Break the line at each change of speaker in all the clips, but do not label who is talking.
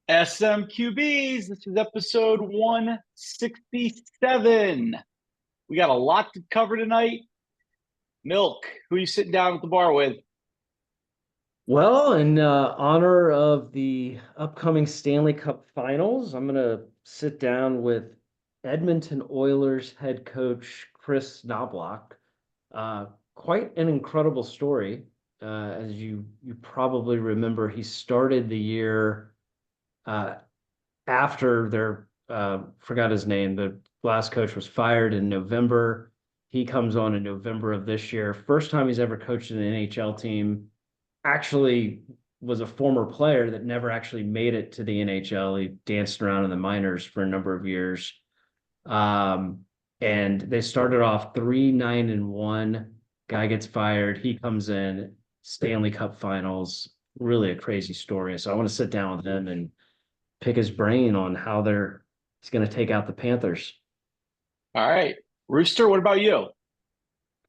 SMQBs, this is episode 167. We got a lot to cover tonight. Milk, who are you sitting down at the bar with?
Well, in honor of the upcoming Stanley Cup Finals, I'm going to sit down with Edmonton Oilers head coach Chris Knobloch. Quite an incredible story. As you probably remember, he started the year after their forgot his name. The last coach was fired in November. He comes on in November of this year. First time he's ever coached an NHL team. Actually was a former player that never actually made it to the NHL. He danced around in the minors for a number of years. And they started off 3-9-1. Guy gets fired. He comes in, Stanley Cup Finals. Really a crazy story. So I want to sit down with him and pick his brain on how he's going to take out the Panthers.
All right. Rooster, what about you?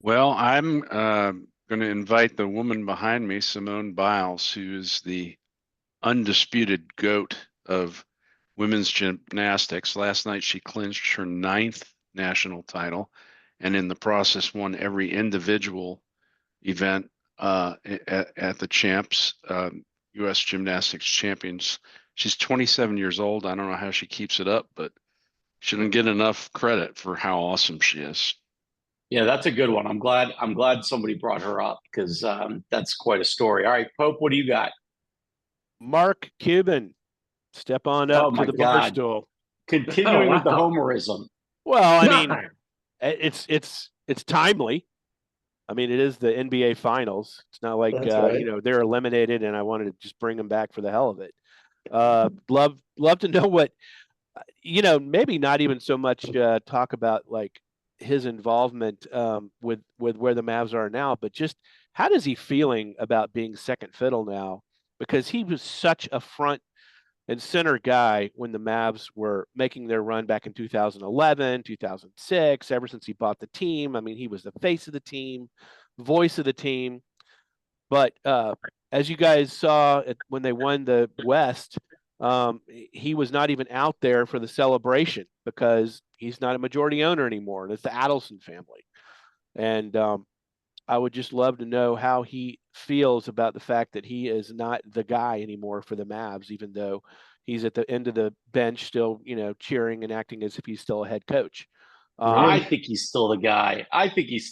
Well, I'm going to invite the woman behind me, Simone Biles, who is the undisputed GOAT of women's gymnastics. Last night, she clinched her 9th national title and in the process won every individual event at the champs, U.S. Gymnastics Champions. She's 27 years old. I don't know how she keeps it up, but she doesn't get enough credit for how awesome she is.
Yeah, that's a good one. I'm glad somebody brought her up because that's quite a story. All right, Pope, what do you got?
Mark Cuban, step on up to the bar stool.
Continuing with the homerism.
Well, I mean, it's timely. I mean, it is the NBA Finals. It's not like right. They're eliminated, and I wanted to just bring them back for the hell of it. Love to know what, maybe not even so much talk about like his involvement with where the Mavs are now, but just how does he feeling about being second fiddle now? Because he was such a front and center guy when the Mavs were making their run back in 2011, 2006, ever since he bought the team. I mean, he was the face of the team, voice of the team. But as you guys saw when they won the West, he was not even out there for the celebration because he's not a majority owner anymore, and it's the Adelson family. And I would just love to know how he feels about the fact that he is not the guy anymore for the Mavs, even though he's at the end of the bench still, cheering and acting as if he's still a head coach.
I think he's still the guy. He's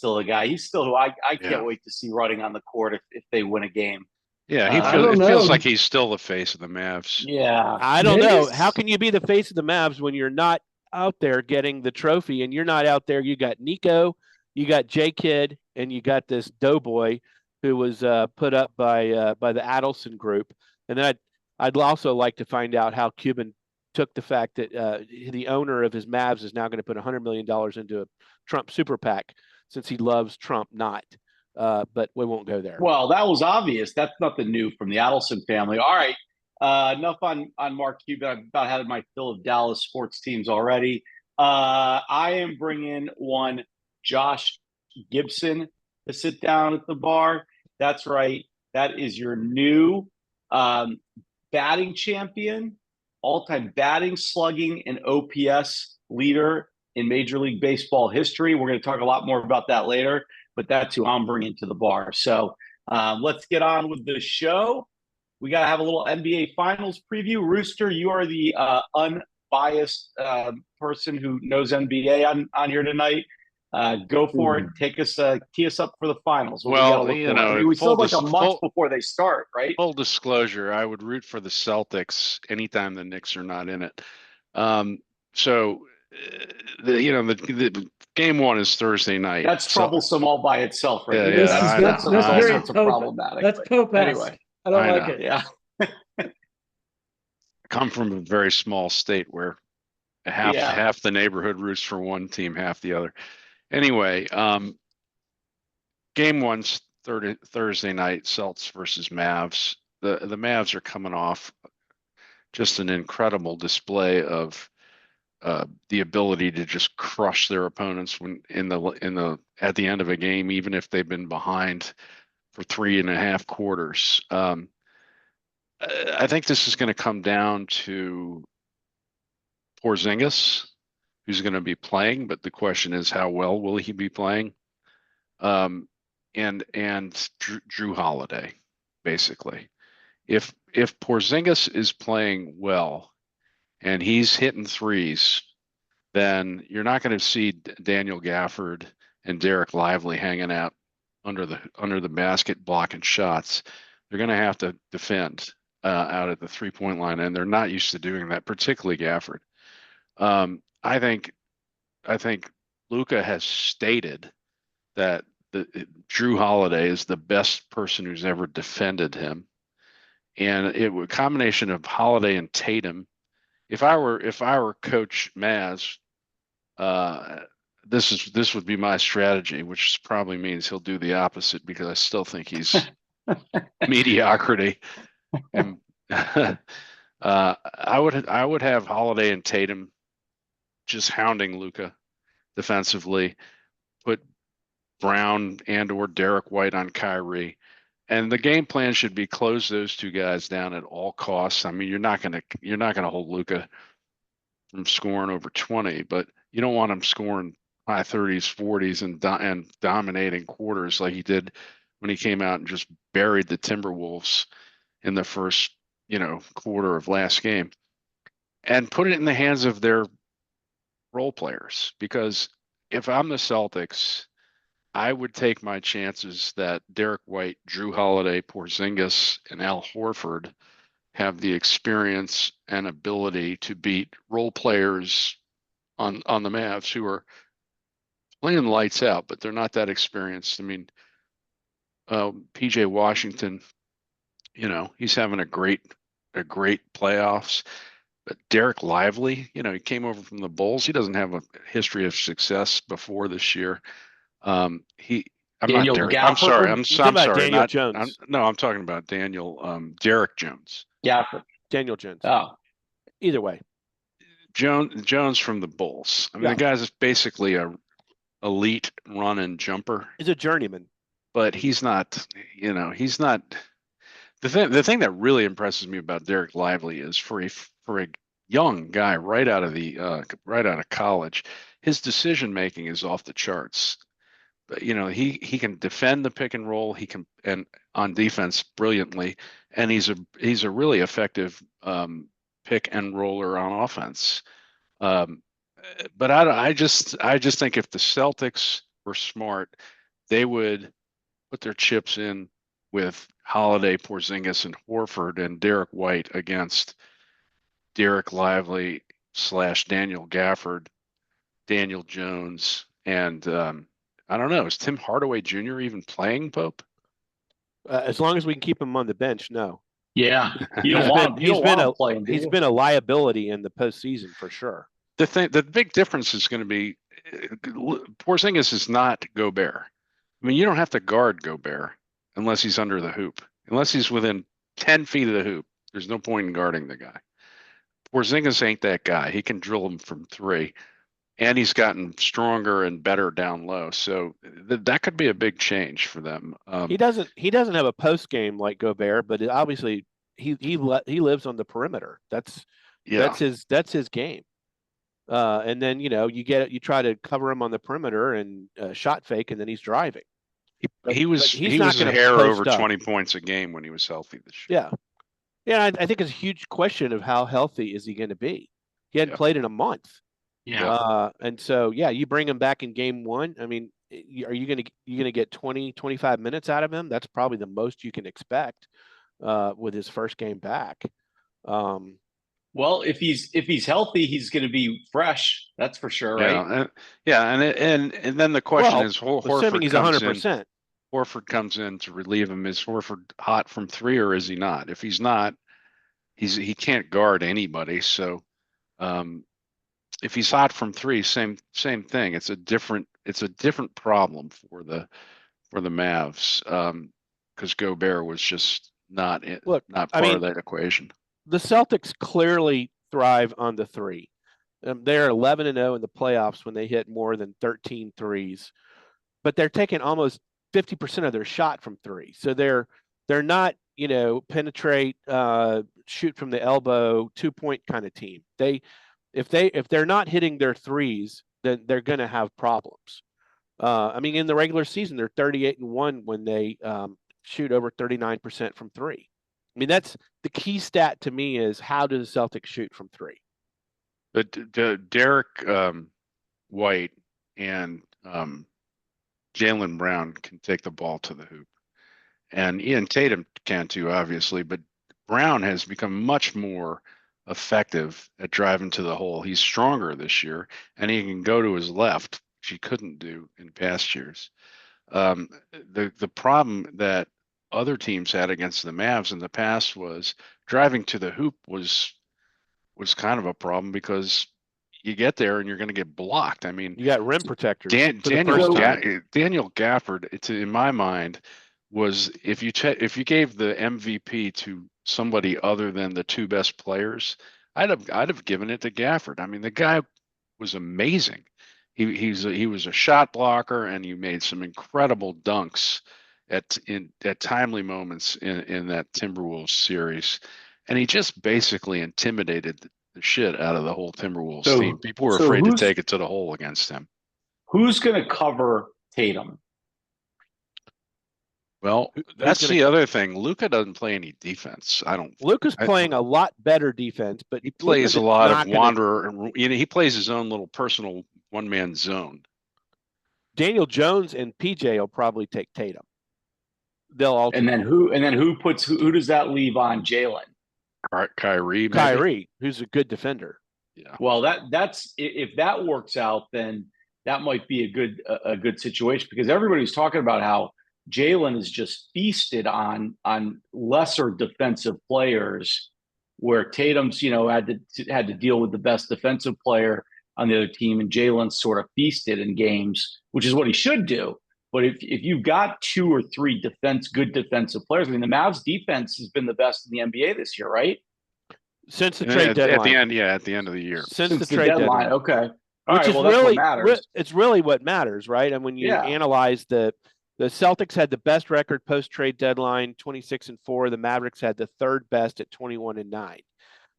still who I can't wait to see running on the court if they win a game.
Yeah, it feels like he's still the face of the Mavs.
Yeah.
I don't know. How can you be the face of the Mavs when you're not out there getting the trophy and you're not out there? You got Nico, you got J-Kid, and you got this doughboy who was put up by the Adelson group. And then I'd also like to find out how Cuban took the fact that the owner of his Mavs is now going to put $100 million into a Trump super PAC since he loves Trump not. But we won't go there.
Well, that was obvious. That's nothing new from the Adelson family. All right. Enough on Mark Cuban. I've about had my fill of Dallas sports teams already. I am bringing one Josh Gibson to sit down at the bar. That's right. That is your new batting champion, all-time batting, slugging, and OPS leader in Major League Baseball history. We're going to talk a lot more about that later, but that's who I'm bringing to the bar. So let's get on with the show. We got to have a little NBA Finals preview. Rooster, you are the unbiased person who knows NBA on here tonight. Go for it. Tee us up for the finals.
We
still have like a month before they start, right?
Full disclosure, I would root for the Celtics anytime the Knicks are not in it. The game one is Thursday night.
That's troublesome all by itself, right?
Yeah,
that's all sorts of problematic.
That's Pope.
Anyway,
I don't like it.
Yeah.
I come from a very small state where half the neighborhood roots for one team, half the other. Anyway, game one's Thursday night, Celts versus Mavs. The Mavs are coming off just an incredible display of the ability to just crush their opponents when at the end of a game, even if they've been behind for 3.5 quarters. I think this is going to come down to Porzingis, who's going to be playing, but the question is, how well will he be playing? And Drew Holiday, basically. If Porzingis is playing well and he's hitting threes, then you're not going to see Daniel Gafford and Derek Lively hanging out under the basket blocking shots. They're going to have to defend out at the 3-point line, and they're not used to doing that, particularly Gafford. I think Luka has stated that Drew Holiday is the best person who's ever defended him, and a combination of Holiday and Tatum. If I were Coach Maz, this would be my strategy, which probably means he'll do the opposite because I still think he's mediocrity. And I would have Holiday and Tatum just hounding Luka defensively, put Brown and or Derek White on Kyrie, and the game plan should be close those two guys down at all costs. I mean, you're not gonna hold Luka from scoring over 20, but you don't want him scoring high 30s, 40s, and dominating quarters like he did when he came out and just buried the Timberwolves in the first quarter of last game, and put it in the hands of their role players. Because if I'm the Celtics, I would take my chances that Derek White, Drew Holiday, Porzingis, and Al Horford have the experience and ability to beat role players on the Mavs who are playing lights out, but they're not that experienced. I mean, PJ Washington, he's having a great playoffs. But Derek Lively, he came over from the Bulls. He doesn't have a history of success before this year. I'm
Daniel
not Derek.
Gafford?
I'm sorry. I'm sorry.
Daniel Jones.
I'm talking about Derek Jones.
Gafford.
Daniel Jones.
Oh,
Either way.
Jones from the Bulls. I mean, the guy's basically a elite run and jumper.
He's a journeyman.
But he's not, he's not. The thing that really impresses me about Derek Lively is for a young guy right out of college, his decision making is off the charts. But he can defend the pick and roll. He can, and on defense brilliantly, and he's a really effective pick and roller on offense. But I just think if the Celtics were smart, they would put their chips in with Holiday, Porzingis, and Horford, and Derek White against Derek Lively / Daniel Gafford, Daniel Jones, and I don't know. Is Tim Hardaway Jr. even playing, Pope?
As long as we can keep him on the bench, no.
Yeah,
he's been a liability in the postseason for sure.
The big difference is going to be Porzingis is not Gobert. I mean, you don't have to guard Gobert unless he's under the hoop. Unless he's within 10 feet of the hoop, there's no point in guarding the guy. Porzingis ain't that guy. He can drill him from 3, and he's gotten stronger and better down low. So that could be a big change for them.
He doesn't have a post game like Gobert, but obviously he lives on the perimeter. That's his game. And then you try to cover him on the perimeter and shot fake, and then he's driving.
He was a hair over 20 points a game when he was healthy this year.
Yeah. I think it's a huge question of how healthy is he going to be. He hadn't played in a month.
Yeah.
And so you bring him back in game 1. I mean, are you going to get 20, 25 minutes out of him? That's probably the most you can expect with his first game back.
Well, if he's healthy, he's going to be fresh. That's for sure, right?
And then the question is,
assuming he's 100%.
Horford comes in to relieve him. Is Horford hot from 3 or is he not? If he's not, he can't guard anybody. So if he's hot from 3, same thing. It's a different problem for the Mavs because Gobert was just not part of that equation.
The Celtics clearly thrive on the 3. They're 11-0 in the playoffs when they hit more than 13 threes, but they're taking almost 50% of their shot from 3. So they're not penetrate, shoot from the elbow, 2-point kind of team. If they're not hitting their threes, then they're going to have problems. I mean, in the regular season, they're 38-1 when they shoot over 39% from three. I mean, that's the key stat to me is how do the Celtics shoot from three?
But Derek White and Jaylen Brown can take the ball to the hoop. And Ian Tatum can too, obviously, but Brown has become much more effective at driving to the hole. He's stronger this year, and he can go to his left, which he couldn't do in past years. The problem that other teams had against the Mavs in the past was driving to the hoop was kind of a problem because you get there and you're going to get blocked. I mean,
you got rim protectors.
Daniel Gafford, in my mind, was if you gave the MVP to somebody other than the two best players, I'd have given it to Gafford. I mean, the guy was amazing. He was a shot blocker, and he made some incredible dunks at timely moments in that Timberwolves series, and he just basically intimidated the shit out of the whole Timberwolves team. People were afraid to take it to the hole against him.
Who's going to cover Tatum?
Well, that's the other thing. Luka doesn't play any defense.
Luka's playing a lot better defense, but
he plays a lot of wanderer, and he plays his own little personal one-man zone.
Daniel Jones and PJ will probably take Tatum. They'll alternate.
And then who does that leave on Jaylen?
Kyrie. Maybe?
Kyrie, who's a good defender.
Yeah. Well, that's if that works out, then that might be a good situation because everybody's talking about how Jaylen is just feasted on lesser defensive players, where Tatum's had to deal with the best defensive player on the other team, and Jaylen's sort of feasted in games, which is what he should do. But if you've got two or three good defensive players, I mean, the Mavs defense has been the best in the NBA this year, right?
Since the trade deadline.
At the end of the year.
Since the trade deadline.
Okay.
Which is really what matters. It's really what matters, right? And when you analyze the Celtics had the best record post-trade deadline, 26-4. The Mavericks had the third best at 21-9.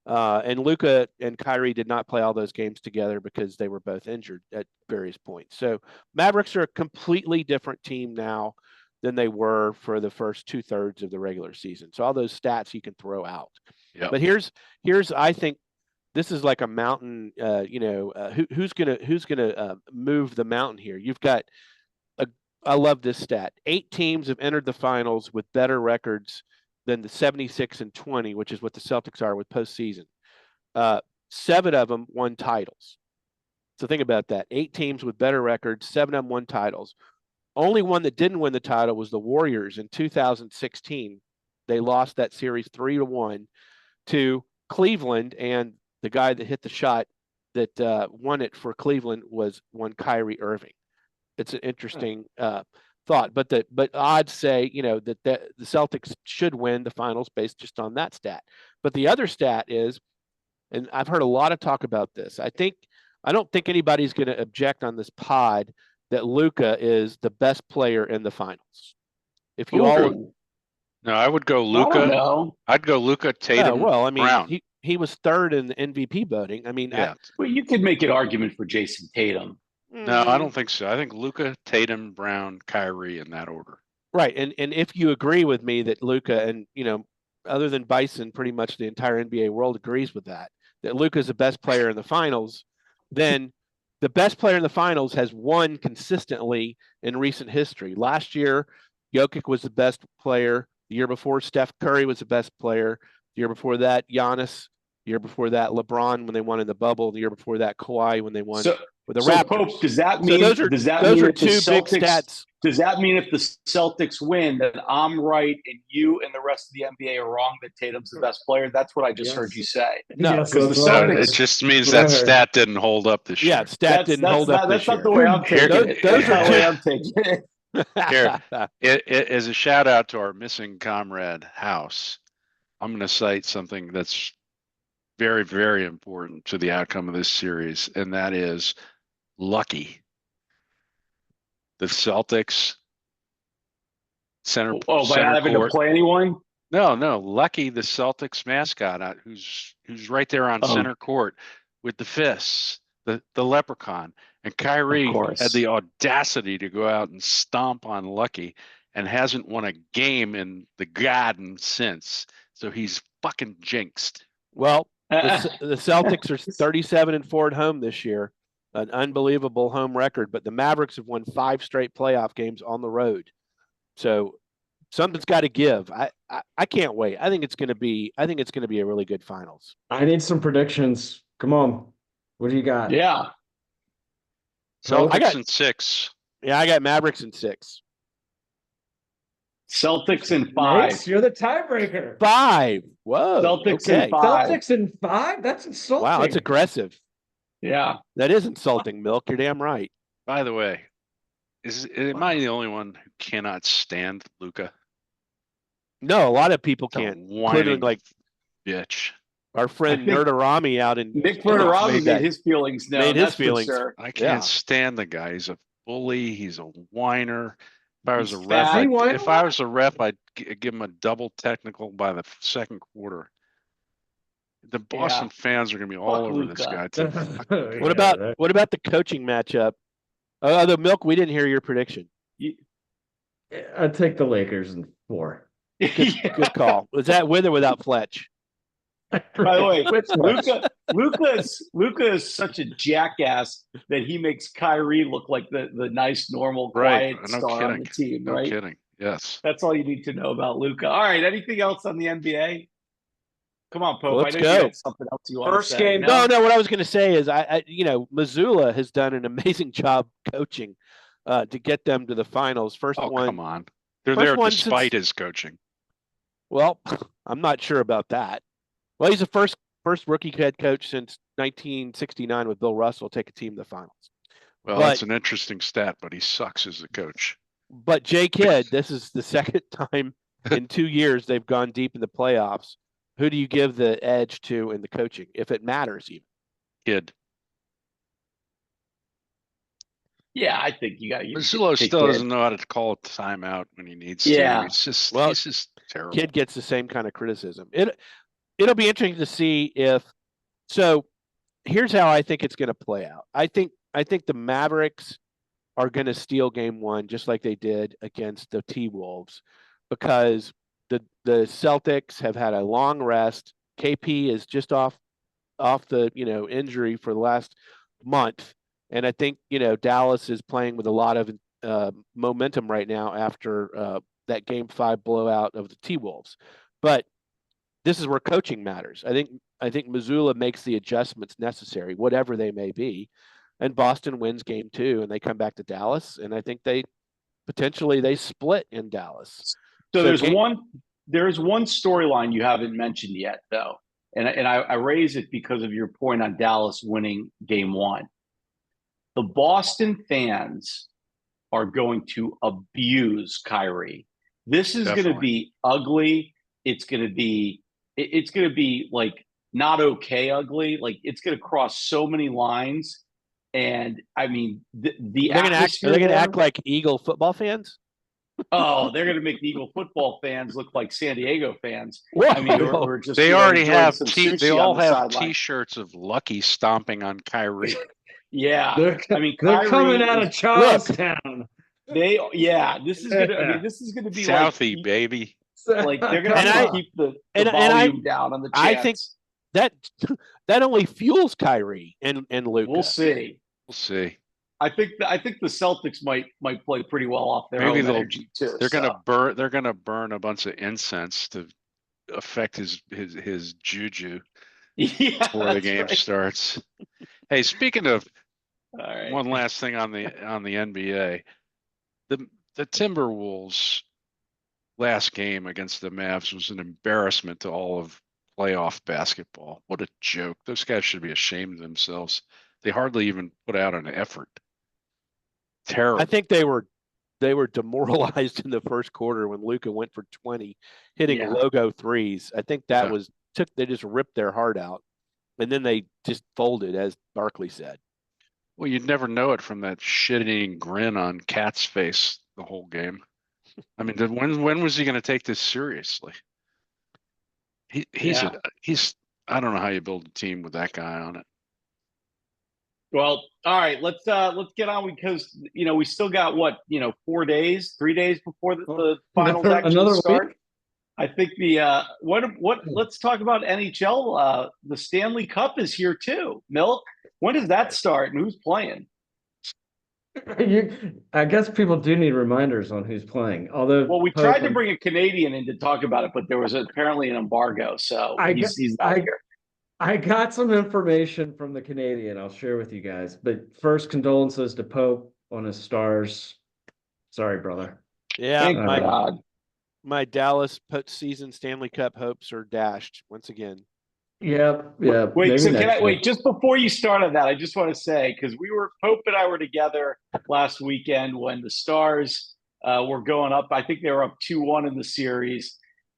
And Luka and Kyrie did not play all those games together because they were both injured at various points. So Mavericks are a completely different team now than they were for the first 2/3 of the regular season. So all those stats you can throw out. Yep. But here's I think this is like a mountain. Who's gonna move the mountain here? You've got I love this stat. 8 teams have entered the finals with better records than the 76-20, which is what the Celtics are with postseason. 7 of them won titles. So think about that. 8 teams with better records, 7 of them won titles. Only one that didn't win the title was the Warriors in 2016. They lost that series 3-1 to Cleveland, and the guy that hit the shot that won it for Cleveland was Kyrie Irving. It's an interesting thought, but odds say that the Celtics should win the finals based just on that stat. But the other stat is, and I've heard a lot of talk about this. I don't think anybody's going to object on this pod that Luka is the best player in the finals. If you
no, I would go Luka. I'd go Luka, Tatum.
Well, I mean,
Brown.
He was third in the MVP voting. I mean,
well, you could make an argument for Jayson Tatum.
No, I don't think so. I think Luka, Tatum, Brown, Kyrie in that order.
Right, and if you agree with me that Luka and other than Bison, pretty much the entire NBA world agrees with that Luka is the best player in the finals, then the best player in the finals has won consistently in recent history. Last year, Jokic was the best player. The year before, Steph Curry was the best player. The year before that, Giannis. The year before that, LeBron when they won in the bubble. The year before that, Kawhi when they won with the Raptors.
Pope, does that mean those are two big stats? Does that mean if the Celtics win that I'm right and you and the rest of the NBA are wrong that Tatum's the best player? That's what I just heard you say.
No,
it just means that stat didn't hold up this year.
Yeah, stat didn't hold up this year.
That's not the way I'm taking it. Those are the way I'm taking it.
Here, as a shout out to our missing comrade House, I'm going to cite something that's very, very important to the outcome of this series, and that is lucky. The Celtics center.
By not having to play anyone?
No, Lucky, the Celtics mascot, who's right there on center court with the fists, the leprechaun. And Kyrie had the audacity to go out and stomp on Lucky and hasn't won a game in the Garden since. So he's fucking jinxed.
Well, the Celtics are 37-4 at home this year, an unbelievable home record. But the Mavericks have won 5 straight playoff games on the road, so something's got to give. I can't wait. I think it's going to be a really good finals.
I need some predictions. Come on, what do you got?
Yeah,
Celtics in 6.
Yeah, I got Mavericks in 6.
Celtics in 5.
Nice, you're the tiebreaker.
5. Whoa.
Celtics
okay.
in 5.
Celtics in 5? That's insulting.
Wow, that's aggressive.
Yeah.
That is insulting, Milk. You're damn right.
By the way, am I the only one who cannot stand Luka?
No, a lot of people can't.
Including like bitch.
Our friend Nerdarami out in
Nick Nerdarami made his feelings known.
Made his feelings.
Sure.
I can't stand the guy. He's a bully. He's a whiner. If I was a ref, I'd give him a double technical by the second quarter. The Boston fans are going to be all over this guy too.
What about the coaching matchup? The Milk, we didn't hear your prediction.
I'd take the Lakers in 4.
Good call. Was that with or without Fletch?
By the way, Luka is such a jackass that he makes Kyrie look like the nice, normal, quiet star on the team.
No
right?
kidding. Yes.
That's all you need to know about Luka. All right. Anything else on the NBA? Come on, Pope.
Let's
I know
go.
you had something else you want to say.
First game.
No. What I was going to say is, Missoula has done an amazing job coaching to get them to the finals.
Come on. They're there despite his coaching.
Well, I'm not sure about that. Well, he's the first rookie head coach since 1969 with Bill Russell take a team to the finals.
Well, that's an interesting stat, but he sucks as a coach.
But Jay Kidd, this is the second time in 2 years they've gone deep in the playoffs. Who do you give the edge to in the coaching, if it matters even?
Kidd.
Yeah, I think you got.
Missoula still doesn't know how to call a timeout when he needs to. He's just terrible.
Kidd gets the same kind of criticism. It'll be interesting to see if. So, here's how I think it's going to play out. I think the Mavericks are going to steal Game 1 just like they did against the T-Wolves, because the Celtics have had a long rest. KP is just off the injury for the last month, and I think Dallas is playing with a lot of momentum right now after that Game 5 blowout of the T-Wolves. But this is where coaching matters. I think Missoula makes the adjustments necessary, whatever they may be, and Boston wins Game 2, and they come back to Dallas, and I think they split in Dallas.
So there's one storyline you haven't mentioned yet, though, and I raise it because of your point on Dallas winning Game 1. The Boston fans are going to abuse Kyrie. This is going to be ugly. It's going to be like not okay ugly. Like, it's going to cross so many lines. And I mean, they're going
to act like Eagle football fans.
Oh, they're going to make the Eagle football fans look like San Diego fans.
Whoa.
I mean, we're just
they already have
they all
have T-shirts of Lucky stomping on Kyrie.
Yeah,
they're
Kyrie
coming out of Charleston.
This is gonna be
Southie, baby.
Like, they're gonna keep the volume down on the chants.
I think that only fuels Kyrie and Luka.
We'll see. I think the Celtics might play pretty well off their own energy too.
They're gonna burn a bunch of incense to affect his juju before the game starts. Hey, speaking of one last thing on the NBA, the Timberwolves last game against the Mavs was an embarrassment to all of playoff basketball. What a joke. Those guys should be ashamed of themselves. They hardly even put out an effort. Terrible.
I think they were demoralized in the first quarter when Luka went for 20, hitting logo threes. I think that they just ripped their heart out, and then they just folded, as Barkley said.
Well, you'd never know it from that shit-eating grin on Cat's face the whole game. I mean, when was he going to take this seriously? He's I don't know how you build a team with that guy on it.
Well, all right, let's get on because we still got 3 days before the finals actually start.
Week?
I think let's talk about NHL. The Stanley Cup is here too. Milk, when does that start and who's playing?
I guess people do need reminders on who's playing. Although,
well, we tried to bring a Canadian in to talk about it, but there was apparently an embargo, so he's not here.
I got some information from the Canadian I'll share with you guys. But first, condolences to Pope on his Stars. Sorry, brother.
Yeah,
thank God.
My Dallas postseason Stanley Cup hopes are dashed once again.
Yeah.
Wait, so just before you start on that, I just want to say, because Pope and I were together last weekend when the Stars were going up. I think they were up 2-1 in the series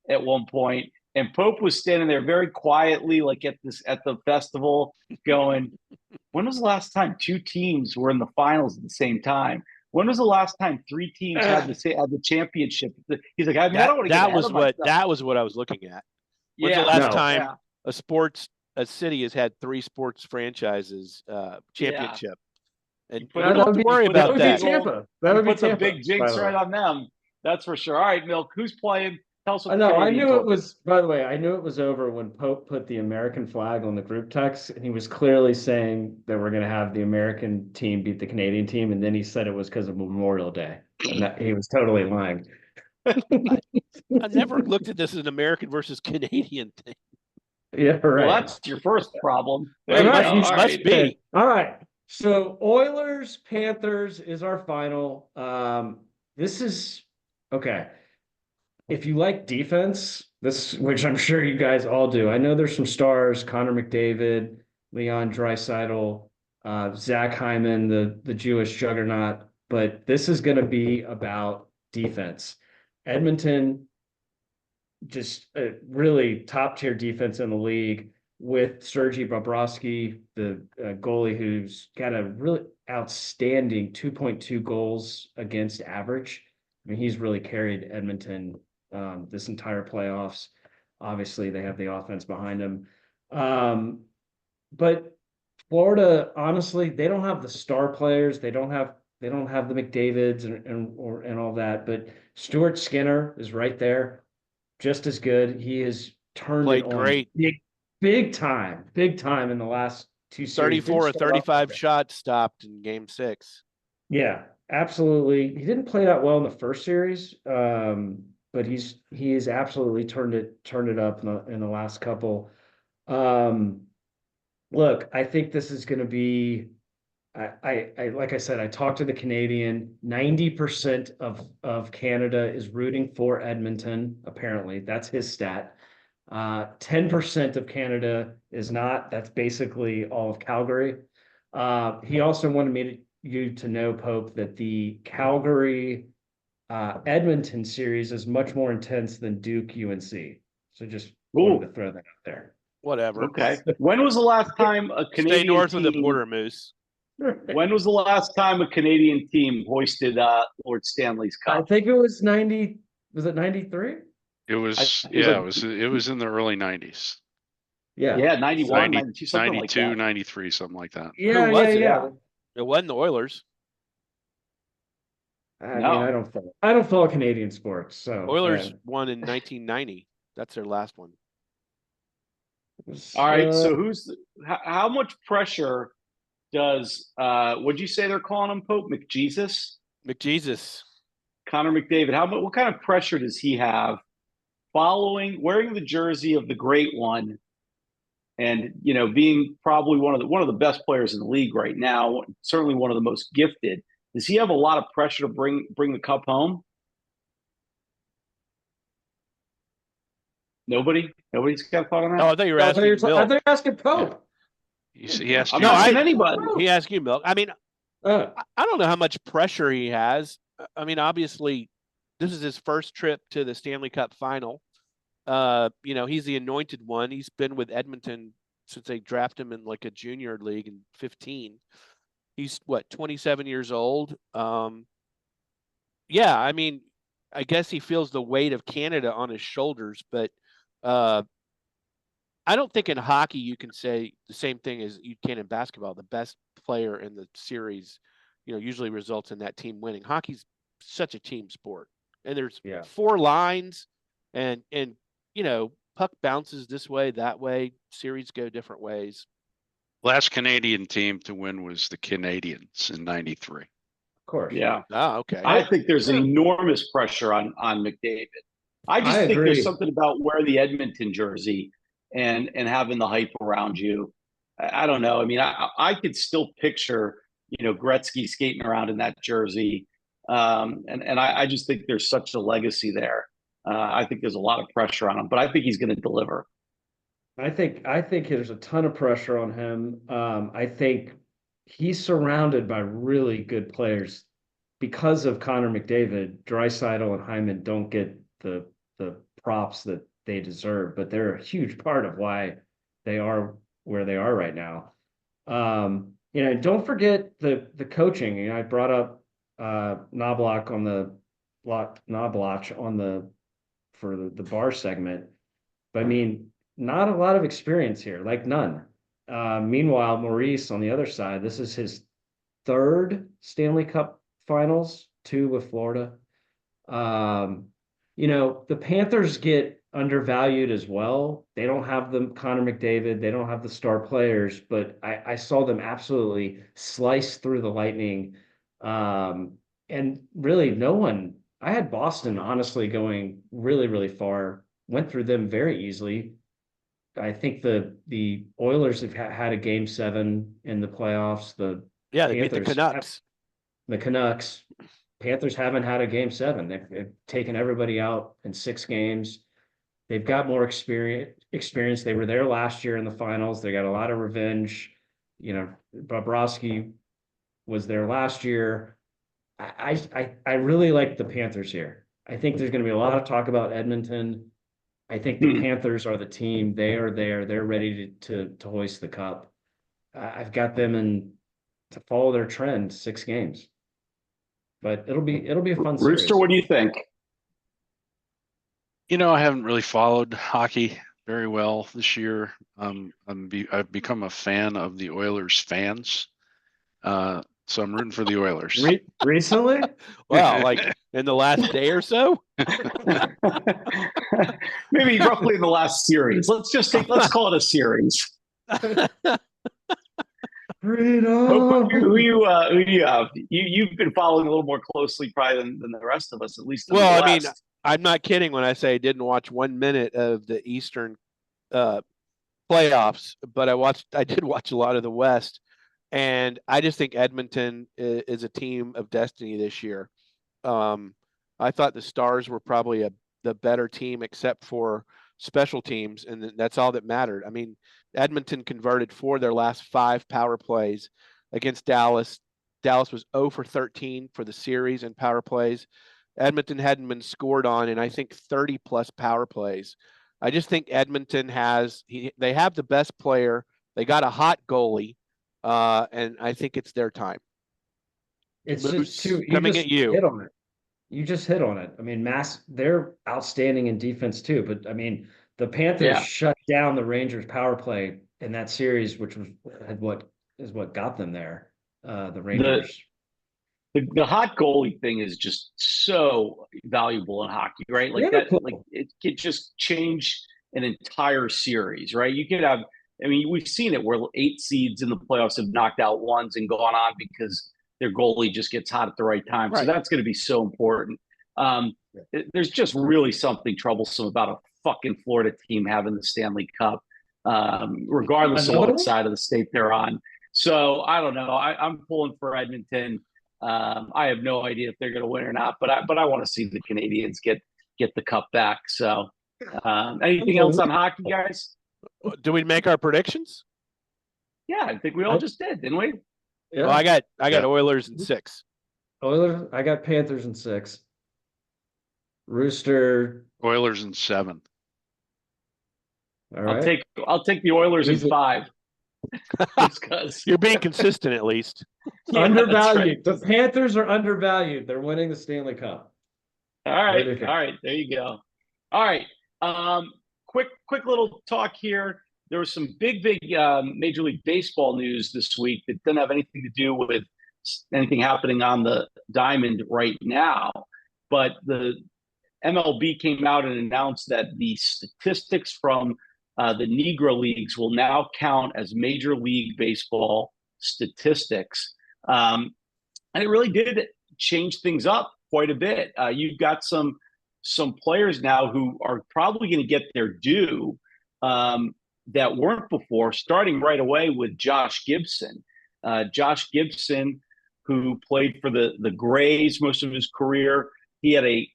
at one point. And Pope was standing there very quietly, like at the festival, going, when was the last time 2 teams were in the finals at the same time? When was the last time 3 teams had the championship? He's like, I don't want to get
that was what I was looking at. When's the last time a city has had 3 sports franchises championship?
Yeah.
And we don't have to worry about that.
Tampa. That would be Tampa.
A big jinx right on them. That's for sure. All right, Milk, who's playing? Tell us what
I knew it was, by the way, I knew it was over when Pope put the American flag on the group text, and he was clearly saying that we're going to have the American team beat the Canadian team, and then he said it was because of Memorial Day, and that he was totally lying.
I never looked at this as an American versus Canadian thing.
Yeah, right.
Well, that's your first problem.
Must be.
All right. So Oilers, Panthers is our final. This is okay. If you like defense, which I'm sure you guys all do. I know there's some stars: Conor McDavid, Leon Draisaitl, Zach Hyman, the Jewish juggernaut. But this is going to be about defense. Edmonton, just a really top tier defense in the league with Sergei Bobrovsky, the goalie who's got a really outstanding 2.2 goals against average. I mean, he's really carried Edmonton this entire playoffs. Obviously, they have the offense behind them. But Florida, honestly, they don't have the star players. They don't have the McDavids and all that. But Stuart Skinner is right there, just as good. He has played
great,
big time in the last 2 series.
34 or 35 shots stopped in Game 6.
Yeah, absolutely. He didn't play that well in the first series, but he has absolutely turned it up in the last couple. Look, I think this is going to be. I like I said, I talked to the Canadian. 90% of Canada is rooting for Edmonton. Apparently, that's his stat. 10% of Canada is not. That's basically all of Calgary. He also wanted you to know, Pope, that the Calgary Edmonton series is much more intense than Duke UNC. So just wanted to throw that out there.
Whatever.
Okay. When was the last time a Canadian
Stay north
team,
of the border, Moose?
When was the last time a Canadian team hoisted Lord Stanley's Cup?
I think it was 90. Was it 93?
It was it was in the early 90s.
Yeah.
Yeah, 91,
92, 93, something like that.
Yeah, yeah.
It wasn't the Oilers.
I mean, I don't follow Canadian sports, so
Oilers won in 1990. That's their last one.
All right, so how much pressure does what'd you say they're calling him, Pope? McJesus? Connor McDavid. What kind of pressure does he have wearing the jersey of the great one, and being probably one of the best players in the league right now, certainly one of the most gifted? Does he have a lot of pressure to bring the cup home? Nobody's got a thought on that?
Oh, I thought you were asking Milk.
I thought you were asking Pope.
He asked
I'm
you.
not asking anybody.
He asked you, Milk. I mean, I don't know how much pressure he has. I mean, obviously, this is his first trip to the Stanley Cup final. He's the anointed one. He's been with Edmonton since they drafted him in like a junior league in 15. He's 27 years old. Yeah, I mean, I guess he feels the weight of Canada on his shoulders, but I don't think in hockey you can say the same thing as you can in basketball. The best player in the series, usually results in that team winning. Hockey's such a team sport, and there's 4 lines, and puck bounces this way, that way. Series go different ways.
Last Canadian team to win was the Canadians in '93.
Of course.
Yeah.
Oh, okay.
I think there's enormous pressure on McDavid. I think
agree.
there's something about wearing the Edmonton jersey and having the hype around you. I don't know. I mean, I could still picture, Gretzky skating around in that jersey. And I just think there's such a legacy there. I think there's a lot of pressure on him, but I think he's going to deliver.
I think there's a ton of pressure on him. I think he's surrounded by really good players because of Connor McDavid. Draisaitl and Hyman don't get the props that they deserve, but they're a huge part of why they are where they are right now. Don't forget the coaching. I brought up Knoblauch for the bar segment, but I mean, not a lot of experience here, like none. Meanwhile, Maurice on the other side, this is his 3rd Stanley Cup Finals, 2 with Florida. The Panthers get undervalued as well. They don't have the Connor McDavid. They don't have the star players, but I saw them absolutely slice through the Lightning. And really I had Boston honestly going really, really far, went through them very easily. I think the Oilers have had a Game 7 in the playoffs.
They beat the Canucks.
The Canucks. Panthers haven't had a Game 7. They've taken everybody out in 6 games. They've got more experience. They were there last year in the finals. They got a lot of revenge. Bobrovsky was there last year. I really like the Panthers here. I think there's going to be a lot of talk about Edmonton. I think the Panthers are the team. They are there. They're ready to hoist the cup. I've got them to follow their trend, 6 games. But it'll be a fun series.
Rooster, what do you think?
I haven't really followed hockey very well this year. I've become a fan of the Oilers fans. So I'm rooting for the Oilers.
Recently?
Wow, like in the last day or so?
Maybe roughly in the last series. Let's call it a series.
Freedom.
Who you have? You've been following a little more closely probably than the rest of us, at least.
Well, I mean, I'm not kidding when I say I didn't watch 1 minute of the Eastern playoffs, but I did watch a lot of the West. And I just think Edmonton is a team of destiny this year. I thought the Stars were probably the better team except for special teams, and that's all that mattered. I mean, Edmonton converted 4 of their last 5 power plays against Dallas. Dallas was 0 for 13 for the series in power plays. Edmonton hadn't been scored on in, I think, 30-plus power plays. I just think Edmonton they have the best player. They got a hot goalie. And I think it's their time.
It's just
coming at you.
Hit on it. You just hit on it. I mean, they're outstanding in defense too. But I mean, the Panthers shut down the Rangers power play in that series, which was what got them there. The Rangers.
The hot goalie thing is just so valuable in hockey, right? Like that, like it could just change an entire series, right? You could have. I mean, we've seen it where 8 seeds in the playoffs have knocked out ones and gone on because their goalie just gets hot at the right time. Right. So that's going to be so important. There's just really something troublesome about a fucking Florida team having the Stanley Cup, regardless of what side of the state they're on. So I don't know. I'm pulling for Edmonton. I have no idea if they're going to win or not, but I want to see the Canadians get the cup back. So anything else on hockey, guys?
Do we make our predictions?
Yeah, I think we all just did, didn't we?
Yeah. Well, I got Oilers in 6.
Oilers. I got Panthers in 6. Rooster.
Oilers in 7.
All right.
I'll take the Oilers in 5.
You're being consistent at least.
Undervalued. Right. The Panthers are undervalued. They're winning the Stanley Cup.
All right. There you go. All right. Quick little talk here. there was some big Major League Baseball news this week that didn't have anything to do with anything happening on the diamond right now. But the MLB came out and announced that the statistics from the Negro Leagues will now count as Major League Baseball statistics. And it really did change things up quite a bit. You've got some players now who are probably going to get their due that weren't before, starting right away with Josh Gibson. Josh Gibson, who played for the Grays most of his career, he had a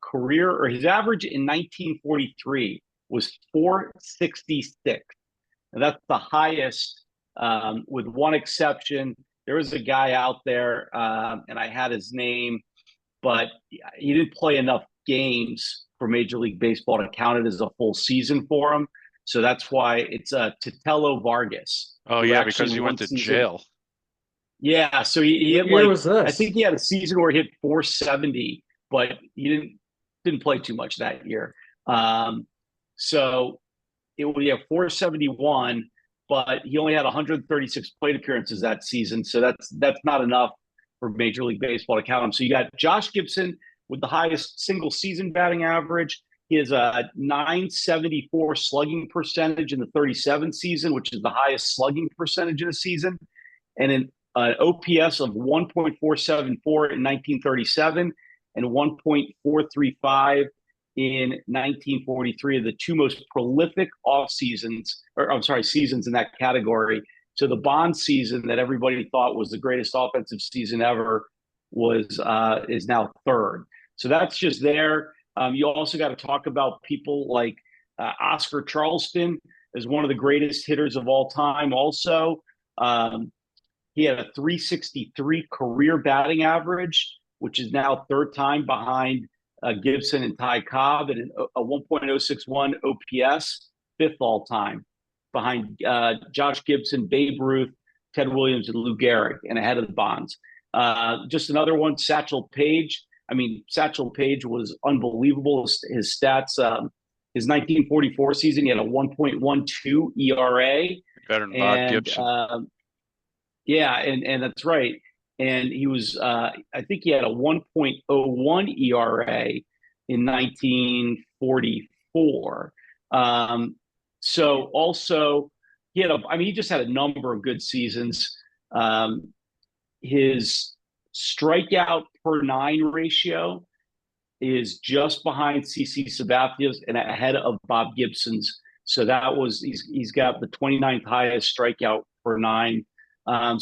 career, or his average in 1943 was 466. And that's the highest, with one exception. There was a guy out there, and I had his name, but he didn't play enough games for Major League Baseball to count it as a full season for him. So that's why it's Titello Vargas.
Oh, yeah, because he went to jail.
Yeah, so he had
What year was this?
I think he had a season where he hit 470, but he didn't play too much that year. So it would have 471, but he only had 136 plate appearances that season. So that's not enough for Major League Baseball to count him. So you got Josh Gibson with the highest single season batting average. He has a 974 slugging percentage in the 37 season, which is the highest slugging percentage in a season, and an OPS of 1.474 in 1937 and 1.435 in 1943, the two most prolific seasons in that category. So the Bond season that everybody thought was the greatest offensive season ever is now third. So that's just there. You also got to talk about people like Oscar Charleston as one of the greatest hitters of all time. Also, he had a 363 career batting average, which is now third time behind Gibson and Ty Cobb, and a 1.061 OPS, fifth all time behind Josh Gibson, Babe Ruth, Ted Williams, and Lou Gehrig, and ahead of the Bonds. Just another one, Satchel Paige. I mean, Satchel Paige was unbelievable. His stats, his 1944 season, he had a 1.12 ERA.
Better than Bob Gibson.
Yeah, and that's right. And he was, I think he had a 1.01 ERA in 1944. So also, he just had a number of good seasons. His strikeout per nine ratio is just behind CC Sabathia's and ahead of Bob Gibson's. So he's got the 29th highest strikeout per nine. And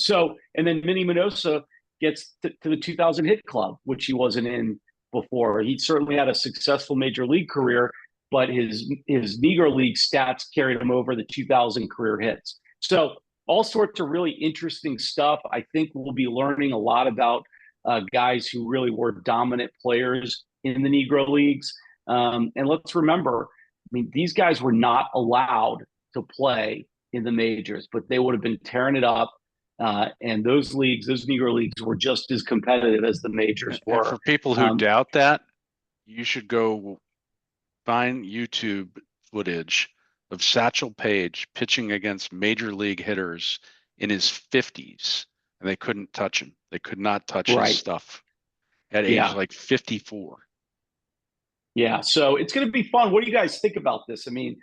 then Minnie Minoso gets to the 2000 hit club, which he wasn't in before. He certainly had a successful major league career, but his Negro League stats carried him over the 2000 career hits. So all sorts of really interesting stuff. I think we'll be learning a lot about guys who really were dominant players in the Negro Leagues. And let's remember, these guys were not allowed to play in the majors, but they would have been tearing it up. And those Negro Leagues were just as competitive as the majors were.
And for people who doubt that, you should go find YouTube footage of Satchel Paige pitching against major league hitters in his 50s, and they couldn't touch him. They could not touch his stuff at age like 54.
Yeah, so it's going to be fun. What do you guys think about this? I mean,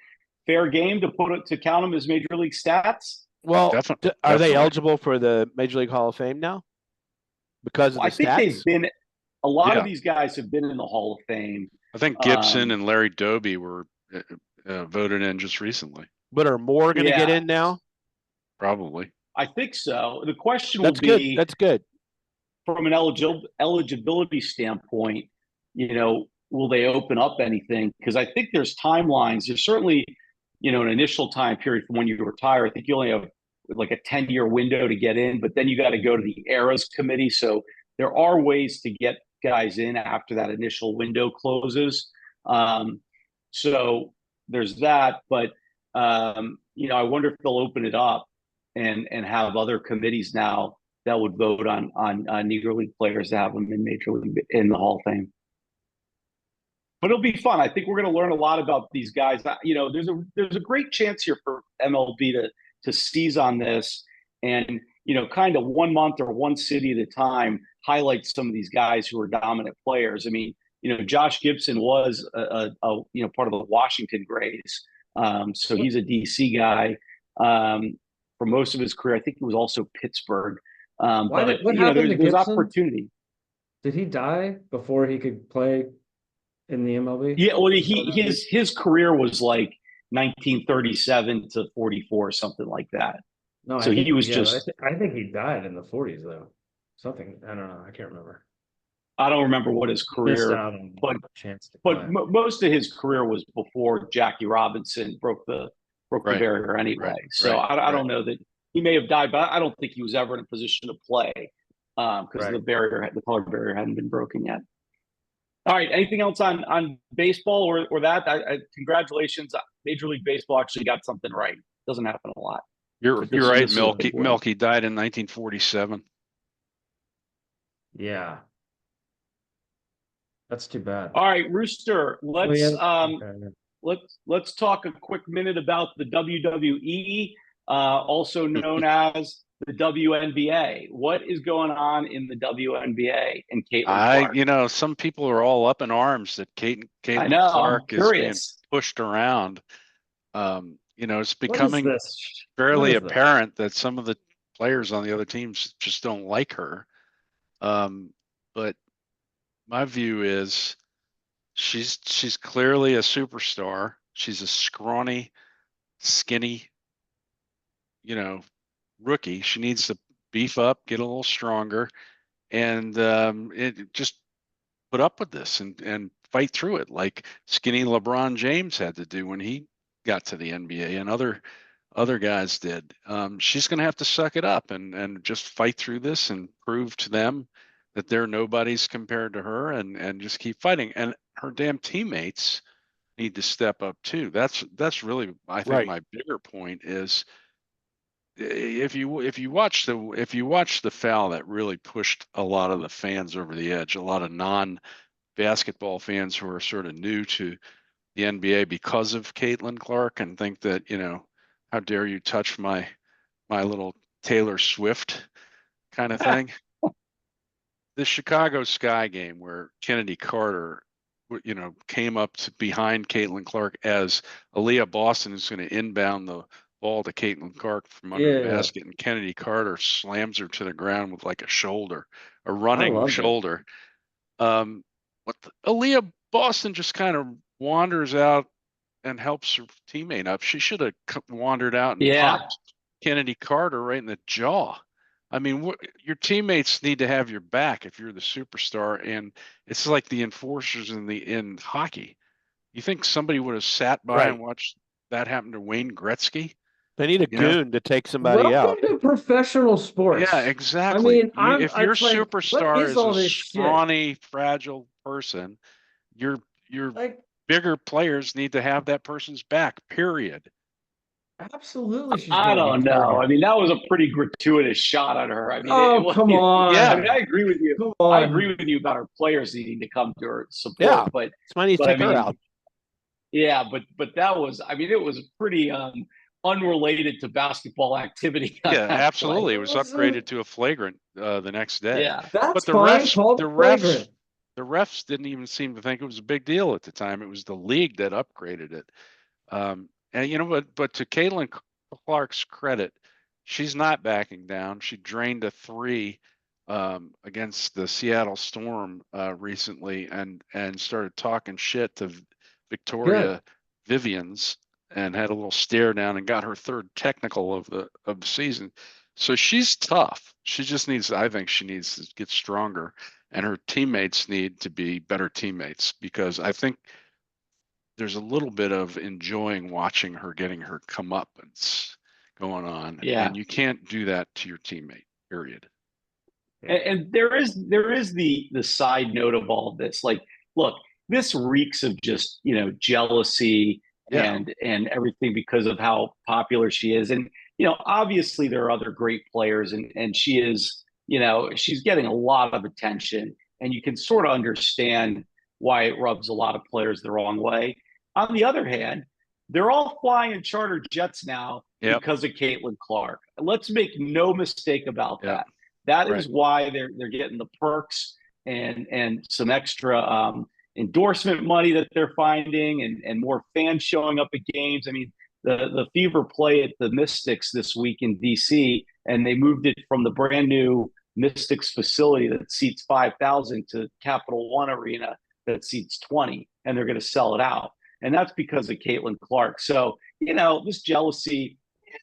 fair game to count them as major league stats?
Well,
Definitely.
Are they eligible for the Major League Hall of Fame now? Because of the
think
stats?
they've been. A lot of these guys have been in the Hall of Fame.
I think Gibson and Larry Doby were voted in just recently.
But are more going to get in now?
Probably.
I think so. The question
That's
will be,
That's good.
From an eligibility standpoint, will they open up anything? Because I think there's timelines. There's certainly, an initial time period from when you retire. I think you only have like a 10-year window to get in, but then you got to go to the Eras Committee. So there are ways to get guys in after that initial window closes. So there's that, but I wonder if they'll open it up and have other committees now that would vote on Negro League players to have them in Major League in the Hall of Fame. but it'll be fun. I think we're going to learn a lot about these guys. You know, there's a great chance here for MLB to seize on this and, you know, kind of 1 month or one city at a time, highlight some of these guys who are dominant players. I mean, you know, Josh Gibson was a you know, part of the Washington Grays. So he's a DC guy for most of his career. I think he was also Pittsburgh.
What
you know,
happened to
there's
Gibson?
opportunity.
Did he die before he could play in the MLB?
Yeah, well, his career was like 1937 to 44, something like that.
No,
so he was just.
I think he died in the 40s though. Something, I don't know. I can't remember.
I don't remember what his career, but most of his career was before Jackie Robinson broke the barrier anyway. I don't know that he may have died, but I don't think he was ever in a position to play because the color barrier hadn't been broken yet. All right. Anything else on baseball or that? Congratulations. Major League Baseball actually got something right. Doesn't happen a lot.
You're right, Milky died in 1947.
Yeah. That's too bad.
All right, Rooster. Let's talk a quick minute about the WWE, also known as the WNBA. What is going on in the WNBA and Caitlin Clark?
You know, some people are all up in arms that Caitlin Clark is being pushed around. You know, it's becoming fairly apparent that some of the players on the other teams just don't like her. But my view is she's clearly a superstar. She's a scrawny, skinny, you know, rookie. She needs to beef up, get a little stronger, and just put up with this and fight through it like skinny LeBron James had to do when he got to the NBA and other guys did. She's going to have to suck it up and just fight through this and prove to them that they're nobodies compared to her and just keep fighting. And her damn teammates need to step up too. That's really, I think, my bigger point is if you watch the foul that really pushed a lot of the fans over the edge, a lot of non-basketball fans who are sort of new to the NBA because of Caitlin Clark and think that, you know, how dare you touch my little Taylor Swift kind of thing. The Chicago Sky game where Kennedy Carter, you know, came up behind Caitlin Clark as Aaliyah Boston is going to inbound the ball to Caitlin Clark from under the basket, and Kennedy Carter slams her to the ground with like a running shoulder. Aaliyah Boston just kind of wanders out and helps her teammate up. She should have wandered out and popped Kennedy Carter right in the jaw. I mean, your teammates need to have your back if you're the superstar, and it's like the enforcers in hockey. You think somebody would have sat by and watched that happen to Wayne Gretzky?
They need a goon to take somebody out.
Welcome to professional sports.
Yeah, exactly.
I mean,
if your superstar is a scrawny, fragile person, your bigger players need to have that person's back. Period.
Absolutely.
I don't know. I mean, that was a pretty gratuitous shot at her. I mean,
come on.
Yeah, I mean, I agree with you. I agree with you about her players needing to come to her support. But
it's money to take her out.
Yeah, but that was. I mean, it was pretty unrelated to basketball activity.
Yeah, absolutely. It was upgraded to a flagrant the next day.
Yeah,
that's fine.
The refs didn't even seem to think it was a big deal at the time. It was the league that upgraded it. And you know, but to Caitlin Clark's credit, she's not backing down. She drained a 3 against the Seattle Storm recently, and started talking shit to Victoria Vivians, and had a little stare down and got her 3rd technical of the season. So she's tough. I think she needs to get stronger, and her teammates need to be better teammates, because I think there's a little bit of enjoying watching her getting her comeuppance going on.
Yeah.
And you can't do that to your teammate, period.
And there is the side note of all of this. Like, look, this reeks of just, you know, jealousy and everything because of how popular she is. And, you know, obviously there are other great players, and she is, you know, she's getting a lot of attention, and you can sort of understand why it rubs a lot of players the wrong way. On the other hand, they're all flying charter jets now because of Caitlin Clark. Let's make no mistake about that. That is why they're getting the perks and some extra endorsement money that they're finding and more fans showing up at games. I mean, the Fever play at the Mystics this week in DC, and they moved it from the brand new Mystics facility that seats 5,000 to Capital One Arena that seats 20, and they're going to sell it out. And that's because of Caitlin Clark. So, this jealousy,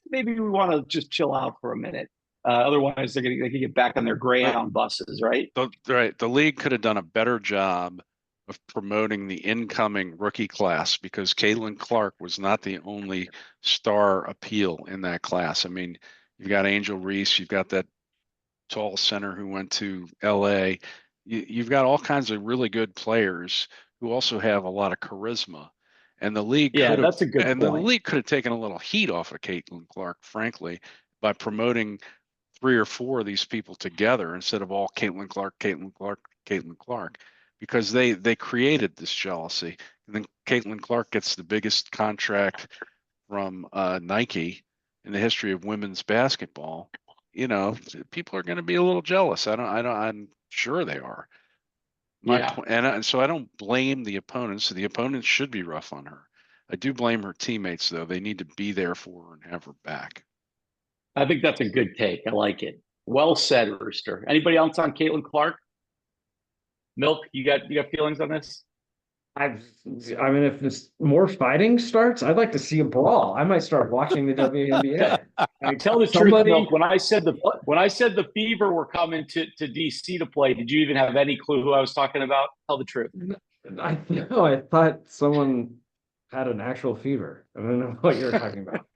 maybe we want to just chill out for a minute. Otherwise, they can get back on their Greyhound buses, right?
The league could have done a better job of promoting the incoming rookie class, because Caitlin Clark was not the only star appeal in that class. I mean, you've got Angel Reese, you've got that tall center who went to LA. You've got all kinds of really good players who also have a lot of charisma. And the league
that's a good point.
The league could have taken a little heat off of Caitlin Clark, frankly, by promoting 3 or 4 of these people together instead of all Caitlin Clark, because they created this jealousy. And then Caitlin Clark gets the biggest contract from Nike in the history of women's basketball. People are going to be a little jealous. I'm sure they are. So I don't blame the opponents. The opponents should be rough on her. I do blame her teammates, though. They need to be there for her and have her back.
I think that's a good take. I like it. Well said, Rooster. Anybody else on Caitlin Clark? Milk, you got feelings on this?
I mean, if this more fighting starts, I'd like to see a brawl. I might start watching the WNBA.
Tell the truth, Milk. When I said the Fever were coming to DC to play, did you even have any clue who I was talking about? Tell the truth.
I thought someone had an actual fever. I don't know what you're talking about.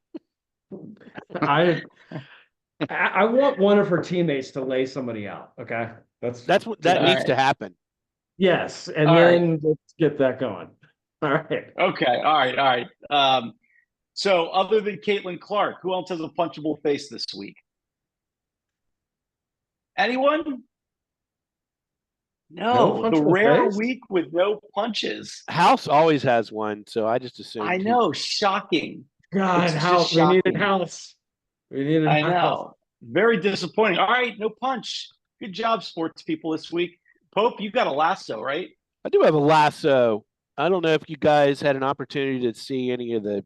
I want one of her teammates to lay somebody out. Okay,
that's what needs to happen.
Yes, and then let's get that going. All right.
Okay. All right. So other than Caitlin Clark, who else has a punchable face this week? Anyone? No, the rare week with no punches.
House always has one, so I just assumed.
I know, shocking.
God, House. We needed House.
I know. Very disappointing. All right, no punch. Good job, sports people, this week. Pope, you got a lasso, right?
I do have a lasso. I don't know if you guys had an opportunity to see any of the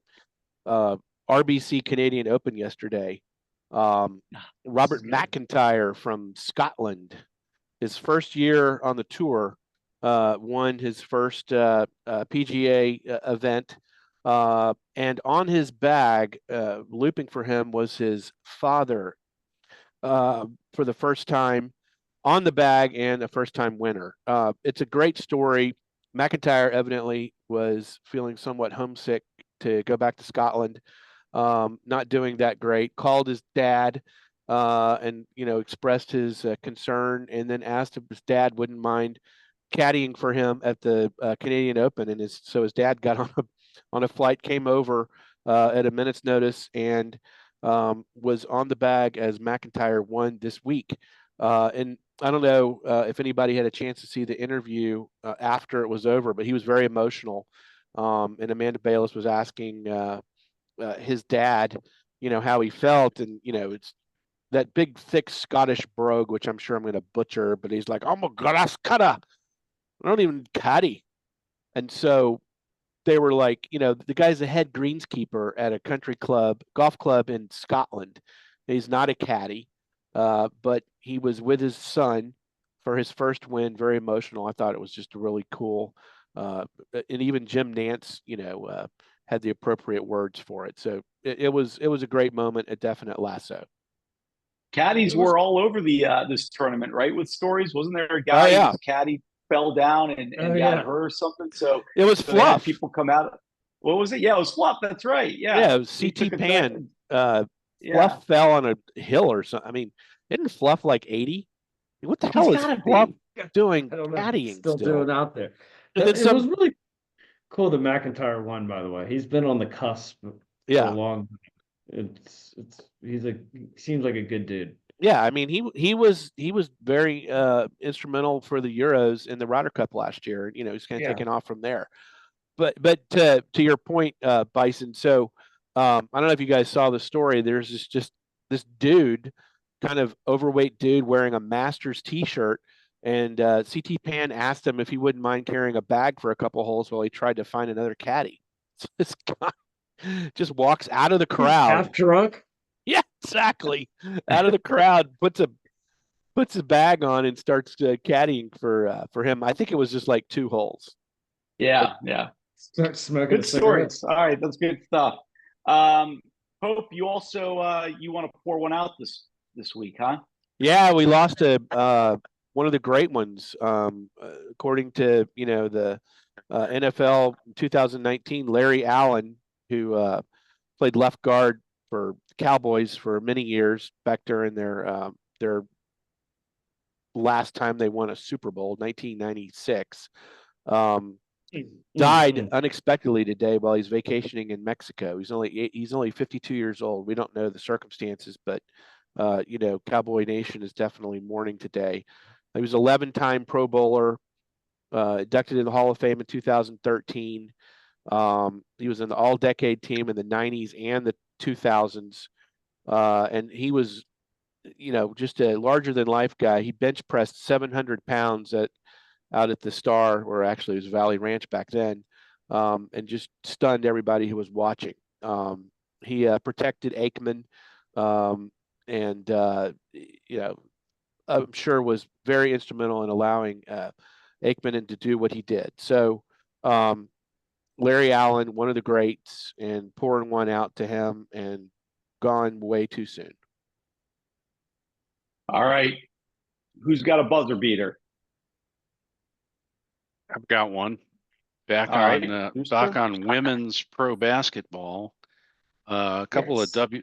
RBC Canadian Open yesterday. Robert McIntyre from Scotland, his first year on the tour, won his first PGA event. And on his bag, looping for him, was his father for the first time on the bag, and a first-time winner. It's a great story. McIntyre evidently was feeling somewhat homesick to go back to Scotland, not doing that great. Called his dad and expressed his concern, and then asked if his dad wouldn't mind caddying for him at the Canadian Open. And so his dad got on a flight, came over at a minute's notice, and was on the bag as McIntyre won this week. And I don't know if anybody had a chance to see the interview after it was over, but he was very emotional. And Amanda Bayless was asking his dad, how he felt. And, it's that big, thick Scottish brogue, which I'm sure I'm going to butcher, but he's like, "Oh my God, I don't even caddy." And so they were like, the guy's the head greenskeeper at a country club, golf club in Scotland. He's not a caddy. But he was with his son for his first win. Very emotional. I thought it was just really cool. And even Jim Nantz, had the appropriate words for it. So it was a great moment, a definite lasso.
Caddies were all over the this tournament, right? With stories, wasn't there a guy whose caddy fell down and got hurt or something? So
it was Fluff.
People come out. What was it? Yeah, it was Fluff. That's right. Yeah,
it was CT Pan. Fluff fell on a hill or something. I mean, isn't Fluff like 80? What the hell is Fluff doing caddying
still doing out there? It was really cool that McIntyre won, by the way. He's been on the cusp for a long time. He seems like a good dude.
Yeah, I mean he was very instrumental for the Euros in the Ryder Cup last year. You know, he's kind of taken off from there. But to your point, Bison. So I don't know if you guys saw the story. There's this dude, kind of overweight dude wearing a Masters T-shirt, and CT Pan asked him if he wouldn't mind carrying a bag for a couple holes while he tried to find another caddy. So this guy just walks out of the crowd,
half drunk.
Yeah, exactly. Out of the crowd, puts a bag on and starts caddying for him. I think it was just like 2 holes.
Yeah.
Start smoking
Good stories. All right, that's good stuff. Hope, you also you want to pour one out this week, huh?
Yeah, we lost one of the great ones. According to the NFL 2019, Larry Allen, who played left guard for Cowboys for many years back during their last time they won a Super Bowl, 1996. Died unexpectedly today while he's vacationing in Mexico. He's only 52 years old. We don't know the circumstances, but Cowboy Nation is definitely mourning today. He was 11-time Pro Bowler, inducted in the Hall of Fame in 2013. He was in the All-Decade team in the 90s and the 2000s, and he was, just a larger-than-life guy. He bench pressed 700 pounds out at the Star, or actually it was Valley Ranch back then, and just stunned everybody who was watching. He protected Aikman, and I'm sure was very instrumental in allowing Aikman to do what he did. So Larry Allen, one of the greats, and pouring one out to him, and gone way too soon.
All right. Who's got a buzzer beater?
I've got one. Back on women's pro basketball. A couple of WNBA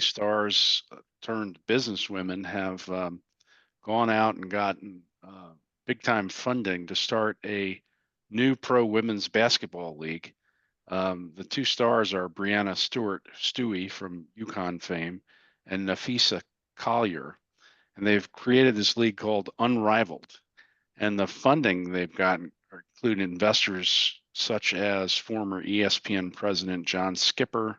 stars turned businesswomen have gone out and gotten big time funding to start a new pro women's basketball league. The 2 stars are Brianna Stewie from UConn fame and Nafisa Collier, and they've created this league called Unrivaled. And the funding they've gotten include investors such as former ESPN president John Skipper,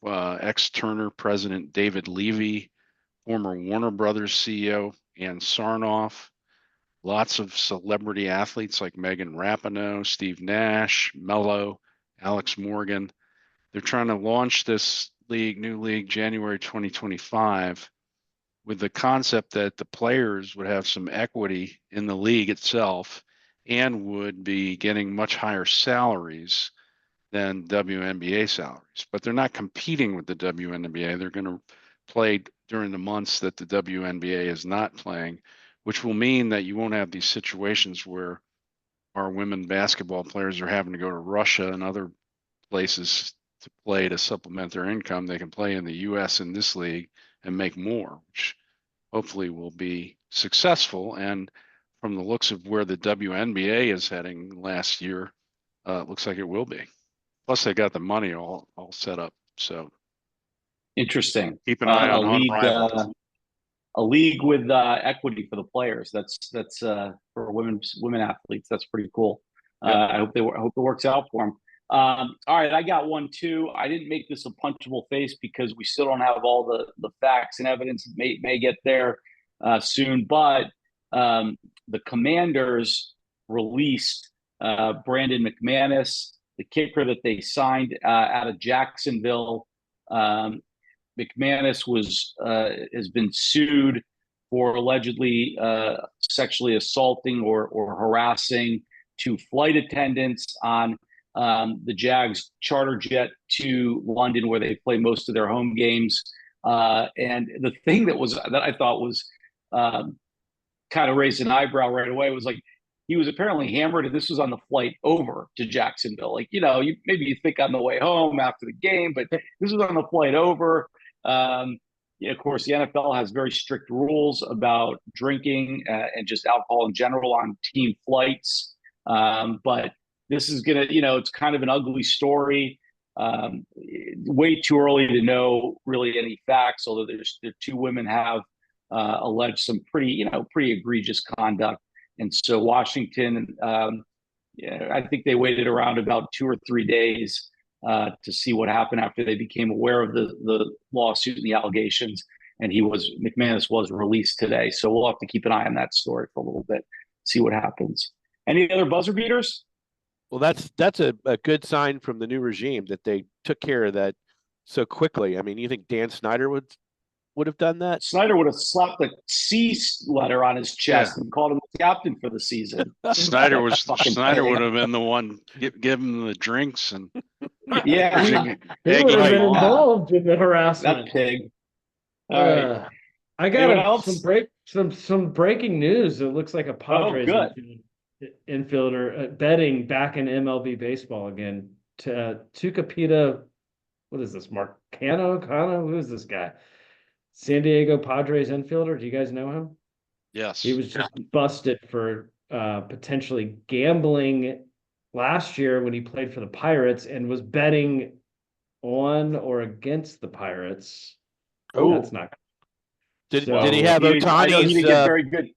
ex-Turner president David Levy, former Warner Brothers CEO Ann Sarnoff, lots of celebrity athletes like Megan Rapinoe, Steve Nash, Mello, Alex Morgan. They're trying to launch this new league, January 2025, with the concept that the players would have some equity in the league itself and would be getting much higher salaries than WNBA salaries. But they're not competing with the WNBA. They're going to play during the months that the WNBA is not playing, which will mean that you won't have these situations where our women basketball players are having to go to Russia and other places to play to supplement their income. They can play in the U.S. in this league and make more, which hopefully will be successful. And from the looks of where the WNBA is heading last year, it looks like it will be. Plus, they got the money all set up. So
interesting.
Keep an eye on Unrivaled.
A league with equity for the players. That's for women athletes. That's pretty cool.
Yep.
I hope it works out for them. All right, I got one too. I didn't make this a punchable face because we still don't have all the facts and evidence. It may get there soon, but the Commanders released Brandon McManus, the kicker that they signed out of Jacksonville. McManus has been sued for allegedly sexually assaulting or harassing 2 flight attendants on the Jags charter jet to London, where they play most of their home games. And the thing that I thought was kind of raised an eyebrow right away was like, he was apparently hammered, and this was on the flight over to Jacksonville. Like, maybe you think on the way home after the game, but this was on the flight over. Of course, the NFL has very strict rules about drinking and just alcohol in general on team flights. But this is going to, it's kind of an ugly story. Way too early to know really any facts, although the two women have alleged some pretty egregious conduct. And so Washington, I think they waited around about 2 or 3 days to see what happened after they became aware of the lawsuit and the allegations. And McManus was released today. So we'll have to keep an eye on that story for a little bit, see what happens. Any other buzzer beaters?
Well, that's a good sign from the new regime that they took care of that so quickly. I mean, you think Dan Snyder would have done that?
Snyder would have slapped the C letter on his chest and called him the captain for the season.
Snyder would have been the one give him the drinks and
he would have been involved in the harassment.
That pig. All right.
I got some breaking news. It looks like a Padres infielder betting back in MLB baseball again. Tucapita, what is this? Marcano? Who is this guy? San Diego Padres infielder. Do you guys know him?
Yes.
He was just busted for potentially gambling last year when he played for the Pirates and was betting on or against the Pirates.
Oh,
that's not
good. Did he have Ohtani's?
He didn't get very good.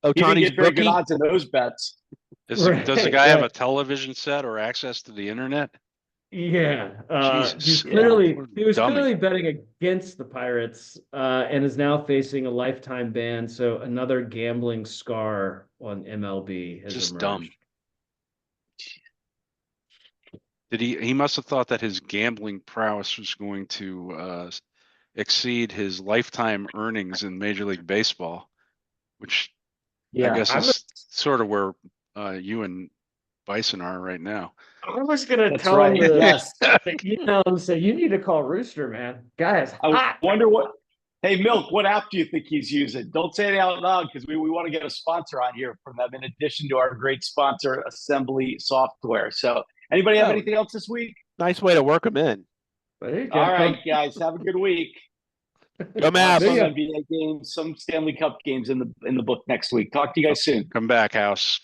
Ohtani's
good odds in those bets.
Does the guy have a television set or access to the internet?
Yeah,
Jesus,
he was clearly betting against the Pirates, and is now facing a lifetime ban. So another gambling scar on MLB has
just
emerged.
Dumb. Did he must have thought that his gambling prowess was going to exceed his lifetime earnings in Major League Baseball, which I guess is sort of where you and Bison are right now.
I was gonna tell him to email and say, you need to call Rooster, man. Guys,
I wonder what. Hey, Milk, what app do you think he's using? Don't say it out loud because we want to get a sponsor on here from them in addition to our great sponsor, Assembly Software. So, anybody have anything else this week?
Nice way to work them in.
All right, guys, have a good week.
Go Mavs.
Some NBA games, some Stanley Cup games in the book next week. Talk to you guys soon.
Come back, House.